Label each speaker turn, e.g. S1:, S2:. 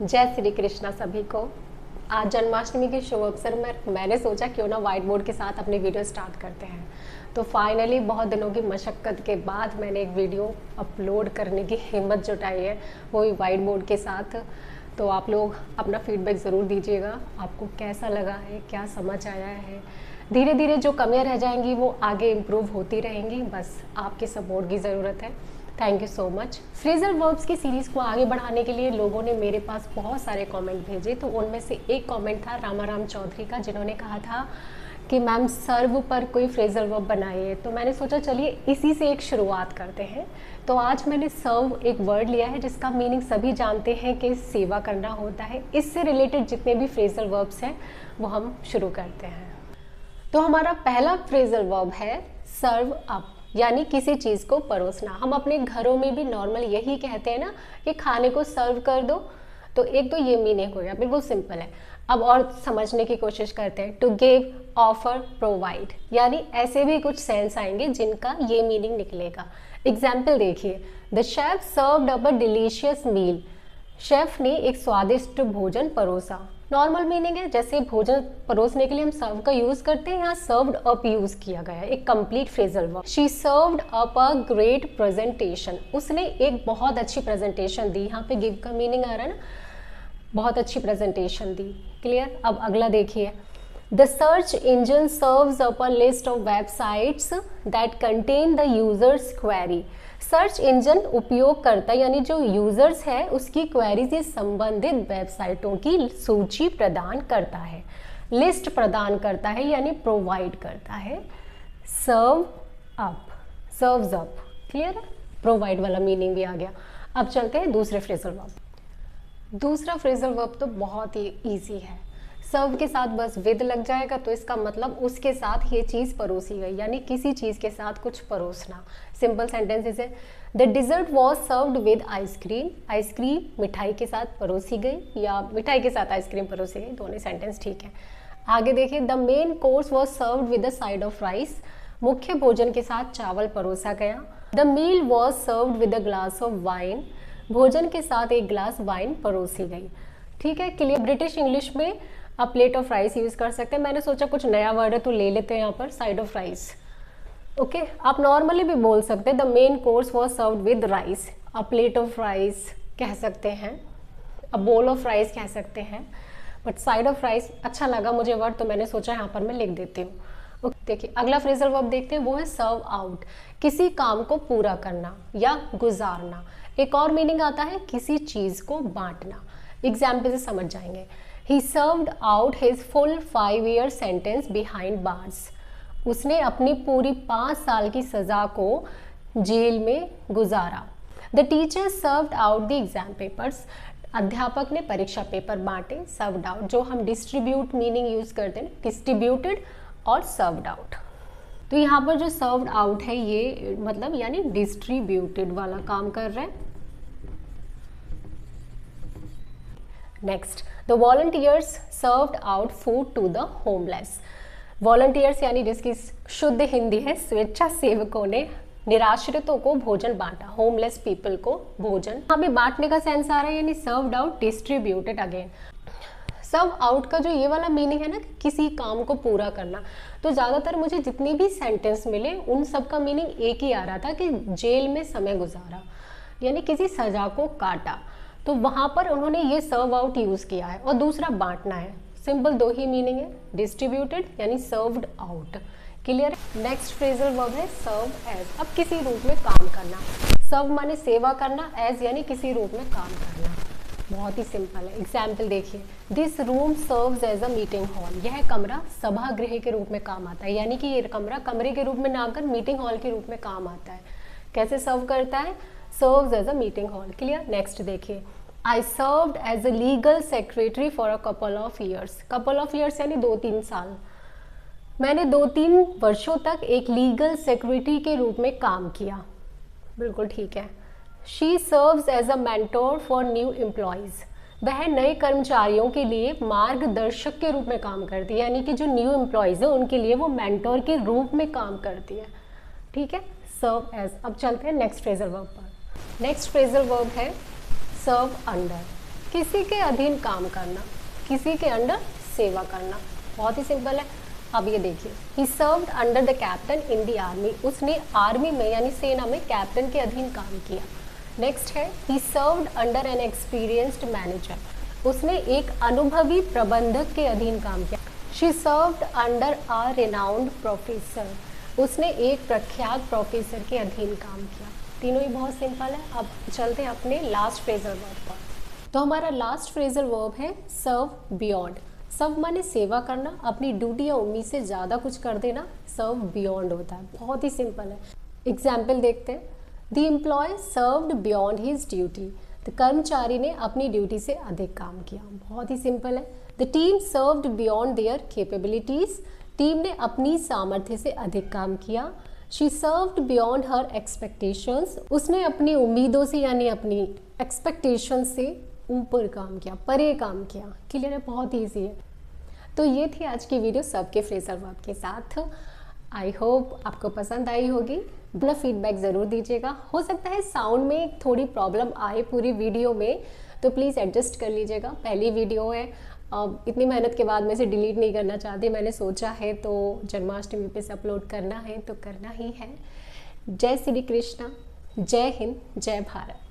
S1: जय श्री कृष्णा सभी को। आज जन्माष्टमी के शुभ अवसर में मैंने सोचा क्यों ना व्हाइट बोर्ड के साथ अपनी वीडियो स्टार्ट करते हैं। तो फाइनली बहुत दिनों की मशक्क़त के बाद मैंने एक वीडियो अपलोड करने की हिम्मत जुटाई है, वो भी व्हाइट बोर्ड के साथ। तो आप लोग अपना फीडबैक ज़रूर दीजिएगा, आपको कैसा लगा है, क्या समझ आया है। धीरे धीरे जो कमियां रह जाएंगी वो आगे इम्प्रूव होती रहेंगी, बस आपके सपोर्ट की ज़रूरत है। Thank you so much. Phrasal verbs की सीरीज़ को आगे बढ़ाने के लिए लोगों ने मेरे पास बहुत सारे कमेंट भेजे। तो उनमें से एक कमेंट था रामाराम चौधरी का, जिन्होंने कहा था कि मैम सर्व पर कोई फ्रेजल वर्ब बनाइए। तो मैंने सोचा चलिए इसी से एक शुरुआत करते हैं। तो आज मैंने सर्व एक वर्ड लिया है जिसका मीनिंग सभी जानते हैं कि सेवा करना होता है। इससे रिलेटेड जितने भी फ्रेजल वर्ब्स हैं वो हम शुरू करते हैं। तो हमारा पहला फ्रेजल वर्ब है सर्व अप, यानी किसी चीज़ को परोसना। हम अपने घरों में भी नॉर्मल यही कहते हैं ना कि खाने को सर्व कर दो। तो एक तो ये मीनिंग हो गया, बिल्कुल सिंपल है। अब और समझने की कोशिश करते हैं। टू गिव, ऑफर, प्रोवाइड, यानी ऐसे भी कुछ सेंस आएंगे जिनका ये मीनिंग निकलेगा। एग्जाम्पल देखिए, the chef served up a delicious meal. Chef ने एक स्वादिष्ट भोजन परोसा। नॉर्मल मीनिंग है, जैसे भोजन परोसने के लिए हम सर्व का यूज करते हैं, यहाँ सर्व्ड अप यूज किया गया है, एक complete phrasal verb. She served up a great presentation. उसने एक बहुत अच्छी प्रेजेंटेशन दी। यहाँ पे गिव का मीनिंग आ रहा है ना, बहुत अच्छी प्रेजेंटेशन दी। क्लियर। अब अगला देखिए, the search engine serves up a list of websites that contain the users query. Search engine उपयोगकर्ता यानी जो यूजर्स है उसकी क्वेरी से संबंधित वेबसाइटों की सूची प्रदान करता है, लिस्ट प्रदान करता है, यानी प्रोवाइड करता है। सर्व अप, सर्व्स अप। क्लियर है, प्रोवाइड वाला मीनिंग भी आ गया। अब चलते हैं दूसरे फ्रेजल वर्ब। दूसरा फ्रेजल वर्ब तो बहुत ही ईजी है। सर्व के साथ बस विद लग जाएगा तो इसका मतलब उसके साथ ये चीज़ परोसी गई, यानी किसी चीज़ के साथ कुछ परोसना। सिंपल सेंटेंसेस है, the dessert was served with ice cream. Ice cream मिठाई के साथ परोसी गई या मिठाई के साथ आइसक्रीम परोसी गई, दोनों सेंटेंस ठीक है। आगे देखिए, the main course was served with a side of rice. मुख्य भोजन के साथ चावल परोसा गया। The meal was served with a glass of wine. भोजन के साथ एक ग्लास वाइन परोसी गई। ठीक है, क्लियर। ब्रिटिश इंग्लिश में आप प्लेट ऑफ राइस यूज कर सकते हैं। मैंने सोचा कुछ नया वर्ड है तो ले लेते हैं यहाँ पर, साइड ऑफ राइस। ओके, आप नॉर्मली भी बोल सकते हैं the main course was served with rice. आप प्लेट ऑफ राइस कह सकते हैं, अब बोल ऑफ राइस कह सकते हैं, बट साइड ऑफ राइस अच्छा लगा मुझे वर्ड, तो मैंने सोचा यहाँ पर मैं लिख देती हूँ। ओके, देखिए अगला फ्रेजल वर्ब देखते हैं, वो है सर्व आउट, किसी काम को पूरा करना या गुजारना। एक और मीनिंग आता है किसी चीज़ को बांटना। एग्जाम्पल से समझ जाएंगे। He served out his full 5-year sentence behind bars. उसने अपनी पूरी 5 साल की सजा को जेल में गुजारा। The teacher served out the exam papers. अध्यापक ने परीक्षा पेपर बांटे। सर्व्ड आउट, जो हम डिस्ट्रीब्यूट मीनिंग यूज करते हैं, डिस्ट्रीब्यूटेड और सर्व्ड आउट। तो यहाँ पर जो सर्व्ड आउट है ये मतलब यानी डिस्ट्रीब्यूटेड वाला काम कर रहे हैं। Next, the volunteers served out food to the homeless. Volunteers यानी जिसकी शुद्ध हिंदी है स्वेच्छासेवकों ने निराश्रितों को भोजन बांटा, होमलेस पीपल को भोजन। यहाँ पे बांटने का सेंस आ रहा है, यानी सर्व्ड आउट, डिस्ट्रीब्यूटेड। अगेन सर्व आउट का जो ये वाला मीनिंग है ना, किसी काम को पूरा करना, तो ज़्यादातर मुझे जितने भी सेंटेंस मिले उन सब का मीनिंग एक ही आ रहा था कि जेल में समय गुजारा, यानी किसी सजा को काटा। तो वहाँ पर उन्होंने ये सर्व आउट यूज़ किया है। और दूसरा बांटना है, सिंपल दो ही मीनिंग है, डिस्ट्रीब्यूटेड यानी served out. Clear. Next phrasal verb है सर्व एज। अब किसी रूप में काम करना। सर्व माने सेवा करना, एज यानी किसी रूप में काम करना। बहुत ही सिंपल है। एग्जाम्पल देखिए, this room serves as a meeting hall. यह कमरा सभागृह के रूप में काम आता है, यानी कि ये कमरा कमरे के रूप में ना आकर मीटिंग हॉल के रूप में काम आता है। कैसे सर्व करता है? Serves as a meeting hall. Clear. Next देखिए, I served as a legal secretary for a couple of years. Couple of years यानी 2-3 साल। मैंने 2-3 वर्षों तक एक लीगल सेक्रेटरी के रूप में काम किया। बिल्कुल ठीक है। She serves as a mentor for new employees. वह नए कर्मचारियों के लिए मार्गदर्शक के रूप में काम करती है, यानी कि जो न्यू एम्प्लॉयज़ है उनके लिए वो मेंटोर के रूप में काम करती है। ठीक है, सर्व एज। अब चलते हैं नेक्स्ट फ्रेजल वर्ब पर। नेक्स्ट फ्रेजल वर्ब है सर्व अंडर। किसी के अधीन काम करना, किसी के अंडर सेवा करना, बहुत ही सिंपल है। अब ये देखिए, ही served under the captain in the army, उसने आर्मी में यानी सेना में कैप्टन के अधीन काम किया। नेक्स्ट है, ही served under N experienced manager, उसने एक अनुभवी प्रबंधक के अधीन काम किया। She served under a renowned professor, उसने एक प्रख्यात प्रोफेसर के अधीन काम किया। तीनों ही बहुत सिंपल है। अब चलते हैं अपने लास्ट फ्रेजल वर्ब पर। तो हमारा लास्ट फ्रेजल वर्ब है सर्व बियॉन्ड। सर्व माने सेवा करना, अपनी ड्यूटी या उम्मीद से ज़्यादा कुछ कर देना, सर्व बियॉन्ड होता है। बहुत ही सिंपल है। एग्जाम्पल देखते हैं। The employee served beyond his duty, तो कर्मचारी ने अपनी ड्यूटी से अधिक काम किया। बहुत ही सिंपल है। The team served beyond their capabilities, team ने अपनी सामर्थ्य से अधिक काम किया। She served beyond her expectations, उसने अपनी उम्मीदों से यानी अपनी एक्सपेक्टेशन से ऊपर काम किया, परे काम किया। क्लियर है, बहुत ईजी है। तो ये थी आज की वीडियो सबके फ्रेजल वर्ब के साथ। आई होप आपको पसंद आई होगी। अपना फीडबैक ज़रूर दीजिएगा। हो सकता है साउंड में थोड़ी प्रॉब्लम आए पूरी वीडियो में, तो प्लीज़ एडजस्ट कर लीजिएगा। पहली वीडियो है, इतनी मेहनत के बाद मैं इसे डिलीट नहीं करना चाहती। मैंने सोचा है तो जन्माष्टमी पे से अपलोड करना है तो करना ही है। जय श्री कृष्णा, जय हिंद, जय भारत।